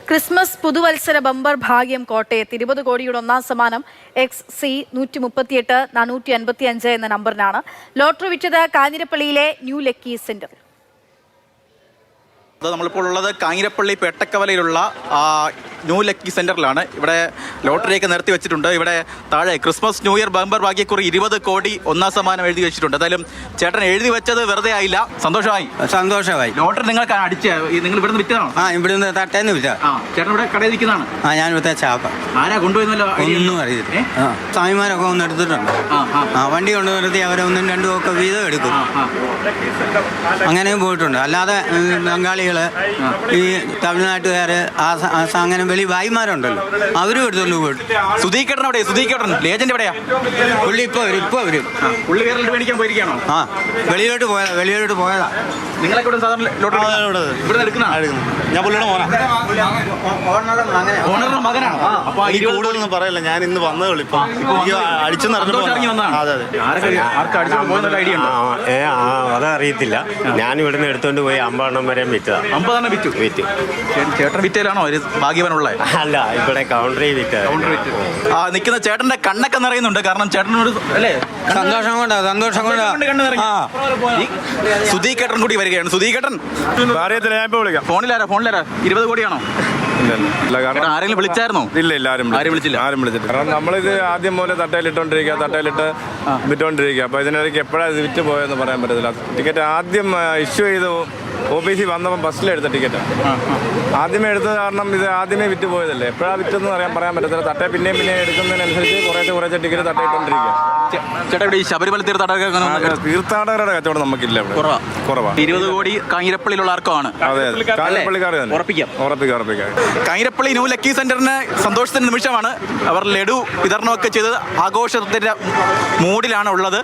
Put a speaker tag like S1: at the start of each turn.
S1: Christmas പുതുവത്സര bumper ഭാഗ്യം കോട്ടയത്ത് 20 കോടിയുടെ ഒന്നാം സമ്മാനം XC138-455 എന്ന നമ്പറിനാണ്. ലോട്ടറി വിറ്റത് കാഞ്ഞിരപ്പള്ളിയിലെ ന്യൂ ലക്കി സെന്റർ.
S2: അത് നമ്മളിപ്പോൾ ഉള്ളത് കാഞ്ഞിരപ്പള്ളി പേട്ടക്കവലയിലുള്ള ന്യൂ ലക്കി സെന്ററിലാണ്. ഇവിടെ ലോട്ടറിയൊക്കെ നിർത്തി വെച്ചിട്ടുണ്ട്. ഇവിടെ താഴെ ക്രിസ്മസ് ന്യൂ ഇയർ ബമ്പർ ഭാഗ്യക്കുറി 20 കോടി ഒന്നാം സമ്മാനം എഴുതി വെച്ചിട്ടുണ്ട്. എന്തായാലും ചേട്ടൻ എഴുതി വെച്ചത് വെറുതെ ആയില്ല, സന്തോഷമായി. ലോട്ടറി നിങ്ങൾക്ക് നിങ്ങൾ ഇവിടുന്ന് വിറ്റതാണോ?
S3: ഇവിടുന്ന് തട്ടേന്ന് വിറ്റ.
S2: ചേട്ടൻ ഇവിടെ കടയിൽ വിൽക്കുന്നതാണ്.
S3: ഞാൻ ഇവിടുത്തെ ചാപ്പ.
S2: ആരാ കൊണ്ടുപോയെന്നല്ലോ
S3: ഒന്നും അറിയില്ല. സ്വാമിമാരൊക്കെ ഒന്ന് എടുത്തിട്ടുണ്ട്. വണ്ടി കൊണ്ട് നിർത്തി അവരെ ഒന്നും രണ്ടും ഒക്കെ വീതം എടുക്കും. അങ്ങനെയും പോയിട്ടുണ്ട്. അല്ലാതെ ബംഗാളികള്, ഈ തമിഴ്നാട്ടുകാര്, അങ്ങനെ വലിയ ഭായിമാരുണ്ടല്ലോ, അവരും എടുത്തോണ്ട് പോയിട്ട്.
S2: സുധീകേട്ടൻ എവിടെയാ? സുധീകേട്ടൻ ലേജന്റ് എവിടെയാ?
S3: പുള്ളി ഇപ്പൊ വരും.
S2: പുള്ളി വേറെ മേടിക്കാൻ പോയിരിക്കാണോ?
S3: വെളിയിലോട്ട് പോയതാ.
S2: നിങ്ങളൊക്കെ ഇവിടെ സാധാരണ ലോട്ടറി ഇവിടെ എടുക്കുന്ന?
S4: ഞാൻ പുള്ളിയുടെ
S2: ഓണറുടെ മകനാണ്. അപ്പൊ
S4: കൂടുതലൊന്നും പറയല്ല, ഞാൻ ഇന്ന് വന്നതേ ഇപ്പൊ അടിച്ചു
S2: ഐഡിയ ഉണ്ടോ?
S4: അതറിയത്തില്ല. ഞാൻ ഇവിടുന്ന് എടുത്തോണ്ട് പോയി 50 വരെ വിറ്റതാ.
S2: 50 വിറ്റു. ചേട്ടൻ വിറ്റയിലാണോ ഒരു ഭാഗ്യവാനുള്ളത്?
S4: അല്ല, ഇവിടെ കൗണ്ടറിൽ വിറ്റ.
S2: നിൽക്കുന്ന ചേട്ടന്റെ കണ്ണൊക്കെ നിറയുന്നുണ്ട്. കാരണം ചേട്ടനോട് അല്ലേ
S3: സന്തോഷം കൊണ്ടാ
S2: കണ്ണ് നിറഞ്ഞു. സുധീകേട്ടൻ കൂടി വരികയാണ്. സുധീകേട്ടൻ ഫോണിലാരാ 20 കോടിയാണോ? ആരെങ്കിലും വിളിച്ചായിരുന്നോ?
S5: ഇല്ല, ആരും വിളിച്ചില്ല. കാരണം നമ്മളിത് ആദ്യം പോലെ തട്ടയിലിട്ട് വിറ്റോണ്ടിരിക്കുക. അപ്പൊ ഇതിനിടയ്ക്ക് എപ്പോഴാണ് ഇത് വിറ്റ് പോയെന്ന് പറയാൻ പറ്റത്തില്ല. ടിക്കറ്റ് ആദ്യം ഇഷ്യൂ ചെയ്ത് ഓഫീസിൽ വന്നപ്പോൾ ബസ്സിലെടുത്ത ടിക്കറ്റ് ആദ്യമേ എടുത്തത്. കാരണം ഇത് ആദ്യമേ വിറ്റ് പോയതല്ലേ, എപ്പോഴാണ് വിറ്റെന്ന് പറയാൻ പറ്റത്തില്ല. തട്ടേ പിന്നെയും എടുക്കുന്നതിനനുസരിച്ച് കുറേശ്ശെ ടിക്കറ്റ് തട്ടയിട്ടോണ്ടിരിക്കുക.
S2: ചേട്ടാ, ഇവിടെ ഈ ശബരിമല
S5: തീർത്ഥാടകരുടെ കച്ചവടം നമുക്കില്ല, കുറവാണ്.
S2: 20 കോടി കാഞ്ഞിരപ്പള്ളിയിലുള്ള ആർക്കാണ്?
S5: അതെ, കാഞ്ഞിരപ്പള്ളിക്കാർ തന്നെ. ഉറപ്പിക്കാം.
S2: കാഞ്ഞിരപ്പള്ളി ന്യൂ ലക്കി സെന്ററിന് സന്തോഷത്തിന്റെ നിമിഷമാണ്. അവർ ലഡു വിതരണമൊക്കെ ചെയ്ത് ആഘോഷത്തിന്റെ മൂഡിലാണ് ഉള്ളത്.